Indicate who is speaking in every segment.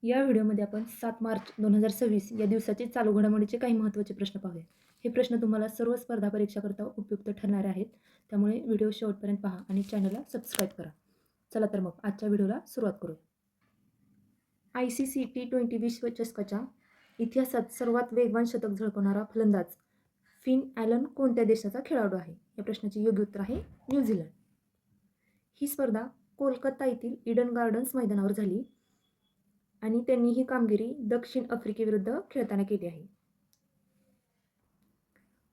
Speaker 1: या व्हिडिओमध्ये आपण 7 मार्च 2026 या दिवसाचे चालू घडामोडीचे काही महत्त्वाचे प्रश्न पाहूया. हे प्रश्न तुम्हाला सर्व स्पर्धा परीक्षाकरता उपयुक्त ठरणारे आहेत. त्यामुळे व्हिडिओ शेवटपर्यंत पहा आणि चॅनलला सबस्क्राईब करा. चला तर मग आजच्या व्हिडिओला सुरुवात करूया. ICC T20 विश्वचषकाच्या इतिहासात सर्वात वेगवान शतक झळकवणारा फलंदाज फिन ॲलन कोणत्या देशाचा खेळाडू आहे? या प्रश्नाचे योग्य उत्तर आहे न्यूझीलंड. ही स्पर्धा कोलकाता येथील ईडन गार्डन्स मैदानावर झाली आणि त्यांनी ही कामगिरी दक्षिण आफ्रिकेविरुद्ध खेळताना केली आहे.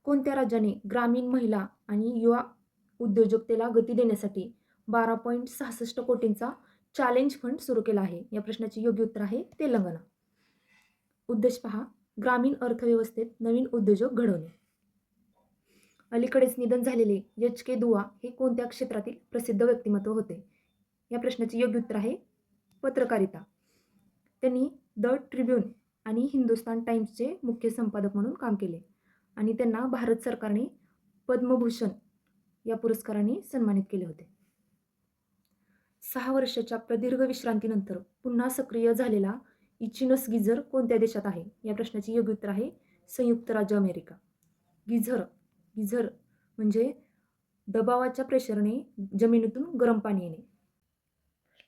Speaker 1: कोणत्या राज्याने ग्रामीण महिला आणि युवा उद्योजकतेला गती देण्यासाठी 12.66 कोटींचा चॅलेंज फंड सुरू केला आहे? या प्रश्नाचे योग्य उत्तर आहे तेलंगणा. उद्देश पहा, ग्रामीण अर्थव्यवस्थेत नवीन उद्योजक घडवणे. अलीकडेच निधन झालेले HK दुआ हे कोणत्या क्षेत्रातील प्रसिद्ध व्यक्तिमत्व होते? या प्रश्नाचे योग्य उत्तर आहे पत्रकारिता. त्यांनी द ट्रिब्यून आणि हिंदुस्तान टाइम्सचे मुख्य संपादक म्हणून काम केले आणि त्यांना भारत सरकारने पद्मभूषण या पुरस्काराने सन्मानित केले होते. 6 वर्षाच्या प्रदीर्घ विश्रांतीनंतर पुन्हा सक्रिय झालेला इचिनोस गिझर कोणत्या देशात आहे? या प्रश्नाचे योग्य उत्तर आहे संयुक्त राज्य अमेरिका. गिझर म्हणजे दबावाच्या प्रेशरने जमिनीतून गरम पाणी येणे.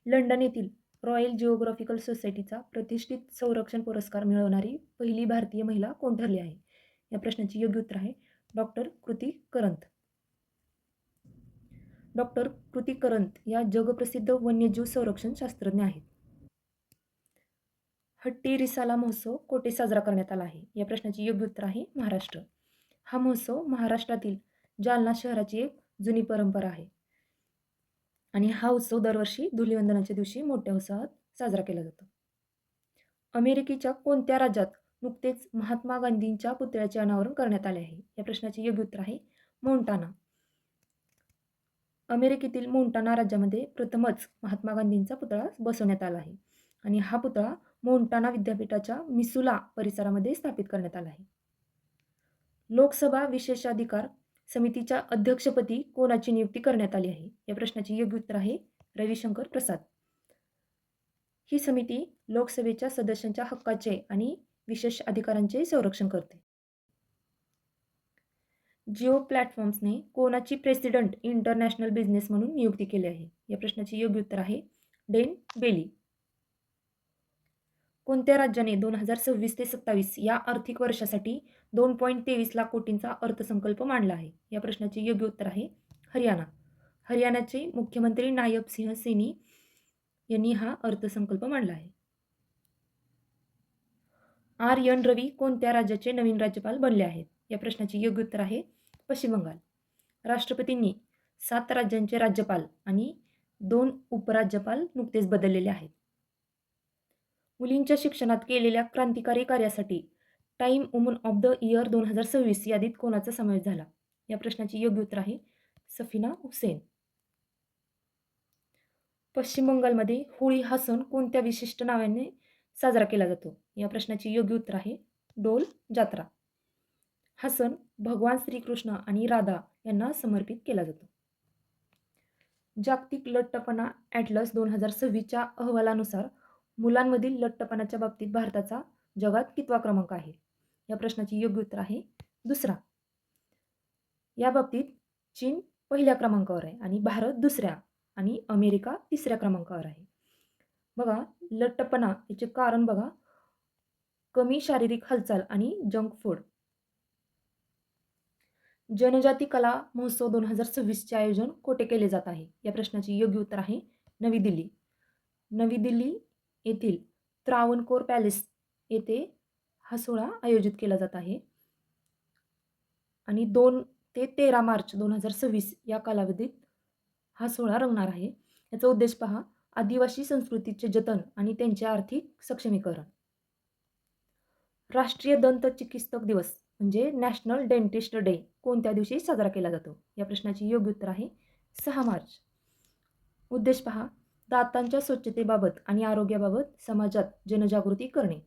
Speaker 1: लंडन येथील रॉयल जिओग्राफिकल सोसायटीचा प्रतिष्ठित संरक्षण पुरस्कार मिळवणारी पहिली भारतीय महिला कोण ठरली आहे? या प्रश्नाचे योग्य उत्तर आहे डॉक्टर कृती करंत. डॉक्टर कृती करंत या जगप्रसिद्ध वन्यजीव संरक्षण शास्त्रज्ञ आहेत. हट्टी रिसाला महोत्सव कोठे साजरा करण्यात आला आहे? या प्रश्नाचे योग्य उत्तर आहे महाराष्ट्र. हा महोत्सव महाराष्ट्रातील जालना शहराची एक जुनी परंपरा आहे आणि हा उत्सव दरवर्षी धुलिवंदनाच्या दिवशी मोठ्या उत्साहात साजरा केला जातो. अमेरिकेच्या कोणत्या राज्यात नुकतेच महात्मा गांधींच्या पुतळ्याचे अनावरण करण्यात आले आहे? या प्रश्नाचे योग्य उत्तर आहे मोंटाना. अमेरिकेतील मोंटाना राज्यामध्ये प्रथमच महात्मा गांधींचा पुतळा बसवण्यात आला आहे आणि हा पुतळा मोंटाना विद्यापीठाच्या मिसुला परिसरामध्ये स्थापित करण्यात आला आहे. लोकसभा विशेषाधिकार समितीच्या अध्यक्षपदी कोणाची नियुक्ती करण्यात आली आहे? या प्रश्नाचे योग्य उत्तर आहे रविशंकर प्रसाद. ही समिती लोकसभेच्या सदस्यांच्या हक्काचे आणि विशेष अधिकारांचे संरक्षण करते. जिओ प्लॅटफॉर्म्सने कोणाची प्रेसिडेंट इंटरनॅशनल बिझनेस म्हणून नियुक्ती केली आहे? या प्रश्नाचे योग्य उत्तर आहे डेन बेली. कोणत्या राज्याने 2026 ते 27 या आर्थिक वर्षासाठी 2.23 लाख कोटींचा अर्थसंकल्प मांडला आहे? या प्रश्नाचे योग्य उत्तर आहे हरियाणा. हरियाणाचे मुख्यमंत्री नायब सिंह सैनी यांनी हा अर्थसंकल्प मांडला आहे. RN रवी कोणत्या राज्याचे नवीन राज्यपाल बनले आहेत? या प्रश्नाचे योग्य उत्तर आहे पश्चिम बंगाल. राष्ट्रपतींनी 7 राज्यांचे राज्यपाल आणि 2 उपराज्यपाल नुकतेच बदललेले आहेत. मुलींच्या शिक्षणात केलेल्या क्रांतिकारी कार्यासाठी time woman of the year 2026 यादीत कोणाचा समावेश झाला? या प्रश्नाचे योग्य उत्तर आहे सफिना हुसेन. पश्चिम बंगालमध्ये होळी हा सण कोणत्या विशिष्ट नावाने साजरा केला जातो? या प्रश्नाचे योग्य उत्तर आहे डोल जात्रा. हा सण भगवान श्रीकृष्ण आणि राधा यांना समर्पित केला जातो. जागतिक लठ्ठपणा ॲटलस 2026च्या अहवालानुसार मुलांमधील लठ्ठपणाच्या बाबतीत भारताचा जगात कितवा क्रमांक आहे? या प्रश्नाचे योग्य उत्तर आहे दुसरा. या बाबतीत चीन पहिल्या क्रमांकावर आहे आणि भारत दुसऱ्या आणि अमेरिका तिसऱ्या क्रमांकावर आहे. बघा, लठ्ठपणा याचे कारण बघा, कमी शारीरिक हालचाल आणि जंक फूड. जनजाती कला महोत्सव 2026चे आयोजन कोठे केले जात आहे? या प्रश्नाचे योग्य उत्तर आहे नवी दिल्ली. नवी दिल्ली येथील त्रावणकोर पॅलेस येथे हा सोहळा आयोजित केला जात आहे आणि 2 ते 13 मार्च 2026 या कालावधीत हा सोहळा रंगणार आहे. याचा उद्देश पहा, आदिवासी संस्कृतीचे जतन आणि त्यांचे आर्थिक सक्षमीकरण. राष्ट्रीय दंत चिकित्सक दिवस म्हणजे नॅशनल डेंटिस्ट डे कोणत्या दिवशी साजरा केला जातो? या प्रश्नाचे योग्य उत्तर आहे 6 मार्च. उद्देश पहा, दातांच्या स्वच्छतेबाबत आणि आरोग्याबाबत समाजात जनजागृती करणे.